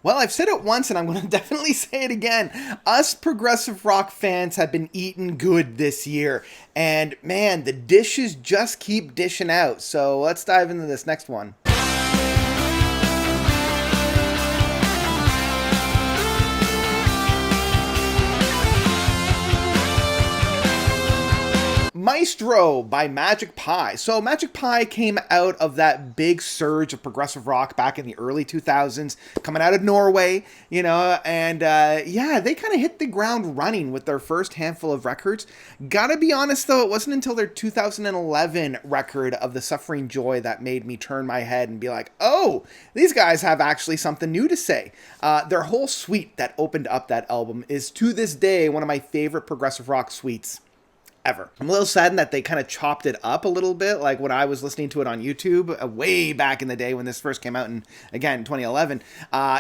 Well, I've said it once and I'm going to definitely say it again. Us progressive rock fans have been eating good this year. And man, the dishes just keep dishing out. So let's dive into this next one. Maestro by Magic Pie. So Magic Pie came out of that big surge of progressive rock back in the early 2000s, coming out of Norway, and yeah, they kind of hit the ground running with their first handful of records. Gotta be honest though, it wasn't until their 2011 record of The Suffering Joy that made me turn my head and be like, oh, these guys have actually something new to say. Their whole suite that opened up that album is to this day one of my favorite progressive rock suites ever. I'm a little saddened that they kind of chopped it up a little bit, like when I was listening to it on YouTube way back in the day when this first came out in, again, 2011.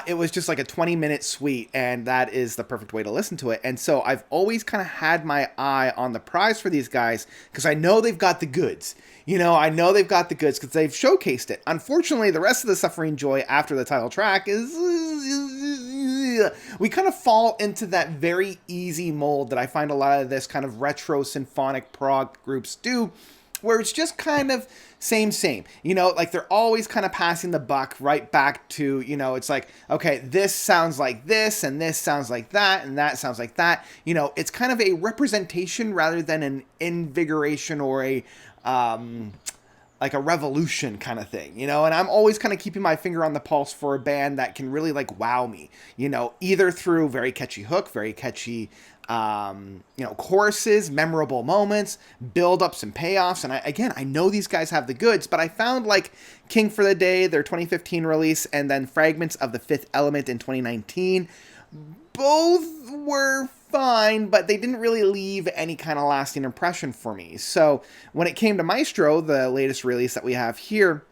It was just like a 20-minute suite, and that is the perfect way to listen to it. And so I've always kind of had my eye on the prize for these guys because I know they've got the goods. I know they've got the goods because they've showcased it. Unfortunately, the rest of the Suffering Joy after the title track is we kind of fall into that very easy mold that I find a lot of this kind of retro symphonic prog groups do, where it's just kind of same, like they're always kind of passing the buck right back to, it's like, okay, this sounds like this, and this sounds like that, and that sounds like that. It's kind of a representation rather than an invigoration or like a revolution kind of thing, and I'm always kind of keeping my finger on the pulse for a band that can really like wow me, either through very catchy hook, very catchy, choruses, memorable moments, build-ups and payoffs. And I know these guys have the goods, but I found like King for the Day, their 2015 release, and then Fragments of the Fifth Element in 2019, both were fine, but they didn't really leave any kind of lasting impression for me. So when it came to Maestro, the latest release that we have here,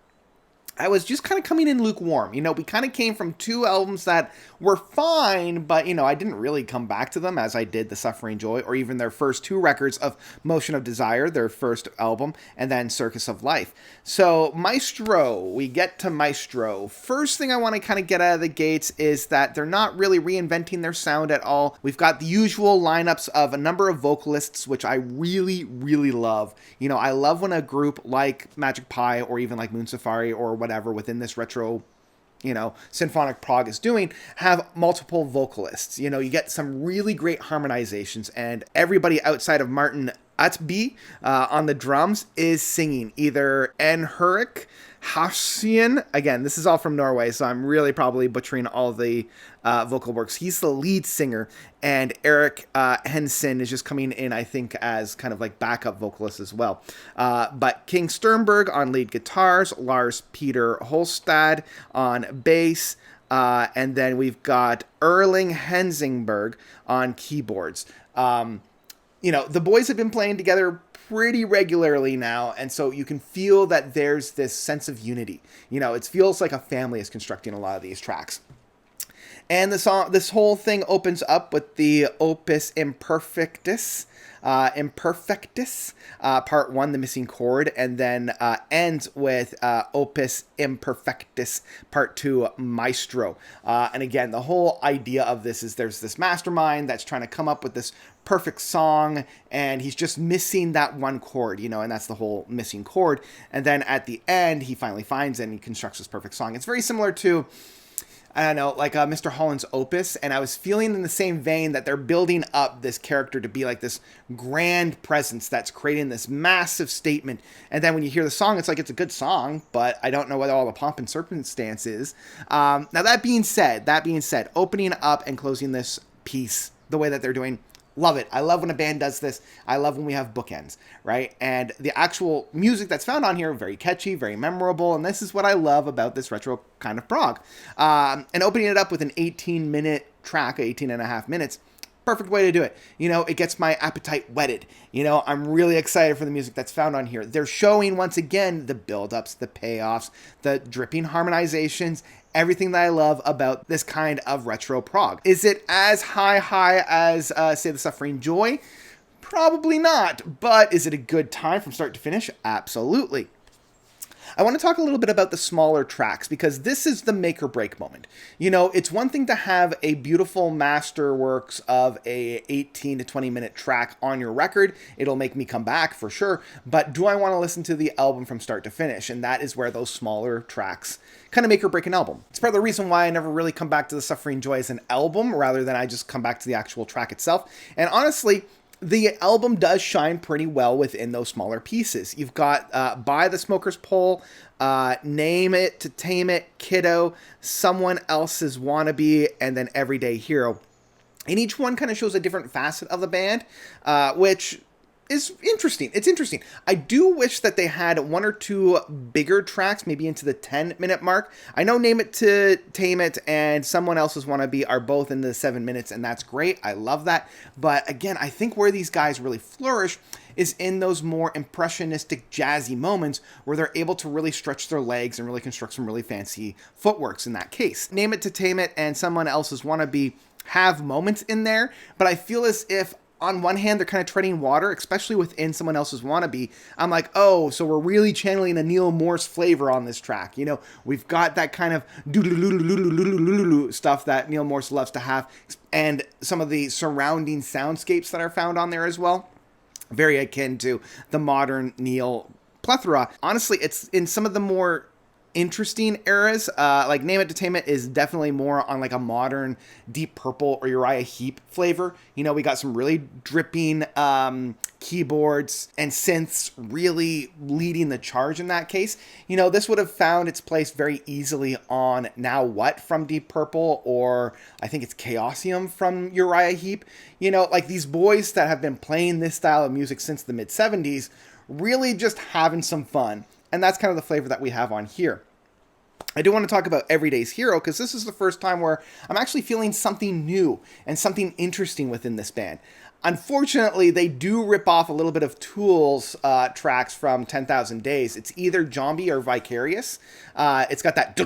I was just kind of coming in lukewarm. We kind of came from two albums that were fine, but, I didn't really come back to them as I did The Suffering Joy, or even their first two records of Motion of Desire, their first album, and then Circus of Life. So Maestro, we get to Maestro. First thing I want to kind of get out of the gates is that they're not really reinventing their sound at all. We've got the usual lineups of a number of vocalists, which I really, really love. I love when a group like Magic Pie or even like Moon Safari or whatever within this retro, symphonic prog is doing, have multiple vocalists. You get some really great harmonizations, and everybody outside of Martin Utby on the drums is singing. Either Henrik Hassian, again, this is all from Norway, so I'm really probably butchering all the vocal works. He's the lead singer, and Erik Hensen is just coming in, I think, as kind of like backup vocalist as well. But King Sternberg on lead guitars, Lars Peter Holstad on bass, and then we've got Erling Hensingberg on keyboards. The boys have been playing together pretty regularly now, and so you can feel that there's this sense of unity. It feels like a family is constructing a lot of these tracks. And this whole thing opens up with the Opus Imperfectus, part 1, the missing chord, and then ends with Opus Imperfectus, part 2, Maestro. And again, the whole idea of this is there's this mastermind that's trying to come up with this perfect song, and he's just missing that one chord, and that's the whole missing chord. And then at the end, he finally finds it and he constructs this perfect song. It's very similar to, I don't know, like Mr. Holland's Opus, and I was feeling in the same vein that they're building up this character to be like this grand presence that's creating this massive statement, and then when you hear the song, it's like it's a good song, but I don't know what all the pomp and circumstance is. Now that being said, opening up and closing this piece the way that they're doing, love it. I love when a band does this. I love when we have bookends, right? And the actual music that's found on here, very catchy, very memorable, and this is what I love about this retro kind of prog. And opening it up with an 18-minute track, 18 and a half minutes, perfect way to do it. It gets my appetite whetted. I'm really excited for the music that's found on here. They're showing, once again, the build-ups, the payoffs, the dripping harmonizations, everything that I love about this kind of retro prog. Is it as high as, say, The Suffering Joy? Probably not, but is it a good time from start to finish? Absolutely. I want to talk a little bit about the smaller tracks, because this is the make or break moment. You know, it's one thing to have a beautiful masterworks of a 18 to 20 minute track on your record. It'll make me come back for sure. But do I want to listen to the album from start to finish? And that is where those smaller tracks kind of make or break an album. It's part of the reason why I never really come back to the Suffering Joy as an album, rather than I just come back to the actual track itself. And honestly, the album does shine pretty well within those smaller pieces. You've got By the Smoker's Pole, Name It to Tame It, Kiddo, Someone Else's Wannabe, and then Everyday Hero. And each one kind of shows a different facet of the band, which is interesting. It's interesting. I do wish that they had one or two bigger tracks, maybe into the 10-minute mark. I know Name It to Tame It and Someone Else's Wannabe are both in the 7 minutes, and that's great. I love that. But again, I think where these guys really flourish is in those more impressionistic, jazzy moments where they're able to really stretch their legs and really construct some really fancy footworks in that case. Name It to Tame It and Someone Else's Wannabe have moments in there, but I feel as if on one hand, they're kind of treading water, especially within Someone Else's Wannabe. I'm like, oh, so we're really channeling a Neil Morse flavor on this track. You know, we've got that kind of stuff that Neil Morse loves to have, and some of the surrounding soundscapes that are found on there as well. Very akin to the modern Neil plethora. Honestly, it's in some of the more interesting eras, like Name It to Tame It is definitely more on like a modern Deep Purple or Uriah Heep flavor. You know, we got some really dripping keyboards and synths really leading the charge in that case. You know, this would have found its place very easily on Now What from Deep Purple, or I think it's Chaosium from Uriah Heep. You know, like these boys that have been playing this style of music since the mid-70s, really just having some fun. And that's kind of the flavor that we have on here. I do want to talk about Everyday's Hero, because this is the first time where I'm actually feeling something new and something interesting within this band. Unfortunately, they do rip off a little bit of Tool's tracks from 10,000 Days. It's either Zombie or Vicarious. It's got that...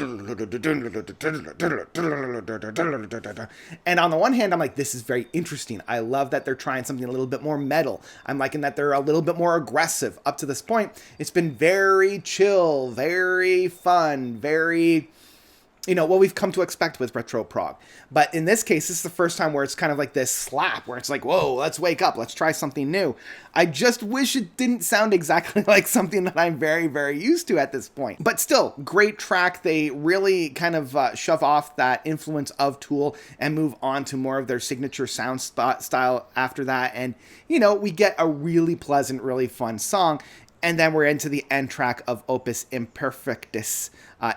And on the one hand, I'm like, this is very interesting. I love that they're trying something a little bit more metal. I'm liking that they're a little bit more aggressive. Up to this point, it's been very chill, very fun, very... you know, what we've come to expect with retro prog. But in this case, this is the first time where it's kind of like this slap, where it's like, whoa, let's wake up, let's try something new. I just wish it didn't sound exactly like something that I'm very, very used to at this point. But still, great track. They really kind of shove off that influence of Tool and move on to more of their signature sound style after that. And, you know, we get a really pleasant, really fun song. And then we're into the end track of Opus Imperfectus,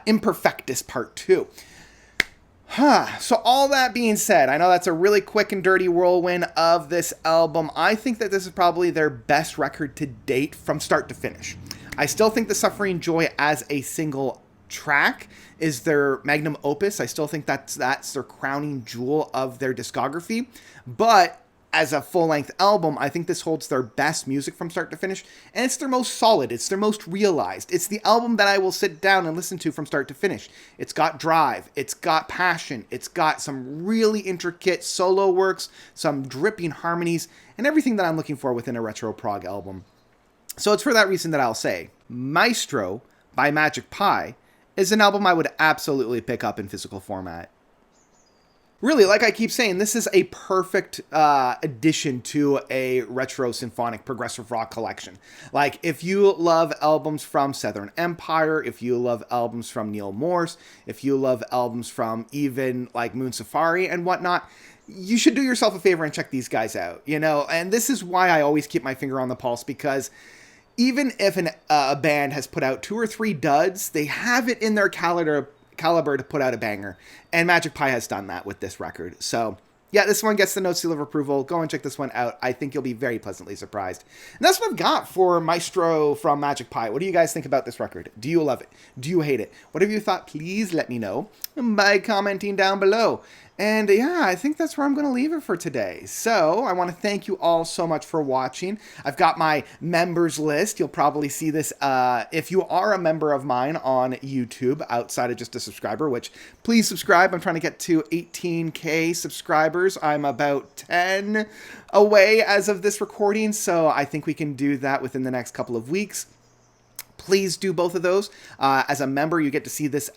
Imperfectus Part 2. So all that being said, I know that's a really quick and dirty whirlwind of this album. I think that this is probably their best record to date from start to finish. I still think The Suffering Joy as a single track is their magnum opus. I still think that's their crowning jewel of their discography. But as a full-length album, I think this holds their best music from start to finish, and it's their most solid, it's their most realized. It's the album that I will sit down and listen to from start to finish. It's got drive, it's got passion, it's got some really intricate solo works, some dripping harmonies, and everything that I'm looking for within a retro prog album. So it's for that reason that I'll say Maestro by Magic Pie is an album I would absolutely pick up in physical format. Really, like I keep saying, this is a perfect addition to a retro symphonic progressive rock collection. Like, if you love albums from Southern Empire, if you love albums from Neil Morse, if you love albums from even like Moon Safari and whatnot, you should do yourself a favor and check these guys out, you know? And this is why I always keep my finger on the pulse, because even if a band has put out 2 or 3 duds, they have it in their caliber to put out a banger, and Magic Pie has done that with this record. So yeah, this one gets the note seal of approval. Go and check this one out. I think you'll be very pleasantly surprised. And that's what I've got for Maestro from Magic Pie. What do you guys think about this record? Do you love it? Do you hate it? Whatever you thought, please let me know by commenting down below. And yeah, I think that's where I'm going to leave it for today. So I want to thank you all so much for watching. I've got my members list. You'll probably see this if you are a member of mine on YouTube outside of just a subscriber, which please subscribe. I'm trying to get to 18K subscribers. I'm about 10 away as of this recording, so I think we can do that within the next couple of weeks. Please do both of those. As a member, you get to see this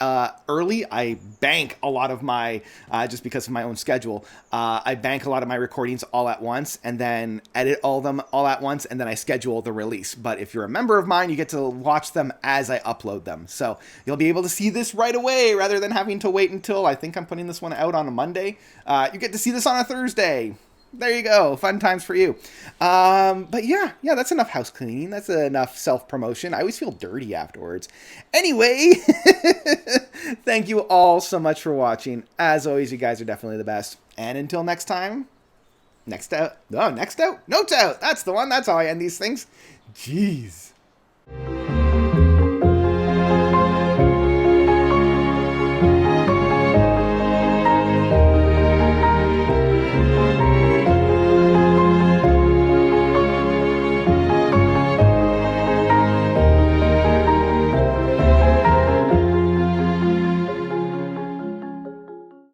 early. I bank a lot of my, just because of my own schedule, I bank a lot of my recordings all at once and then edit all of them all at once, and then I schedule the release. But if you're a member of mine, you get to watch them as I upload them. So you'll be able to see this right away rather than having to wait until, I think I'm putting this one out on a Monday. You get to see this on a Thursday. There you go. Fun times for you. But yeah, that's enough house cleaning. That's enough self-promotion. I always feel dirty afterwards. Anyway, thank you all so much for watching. As always, you guys are definitely the best. And until next time, notes out. That's the one. That's how I end these things. Jeez.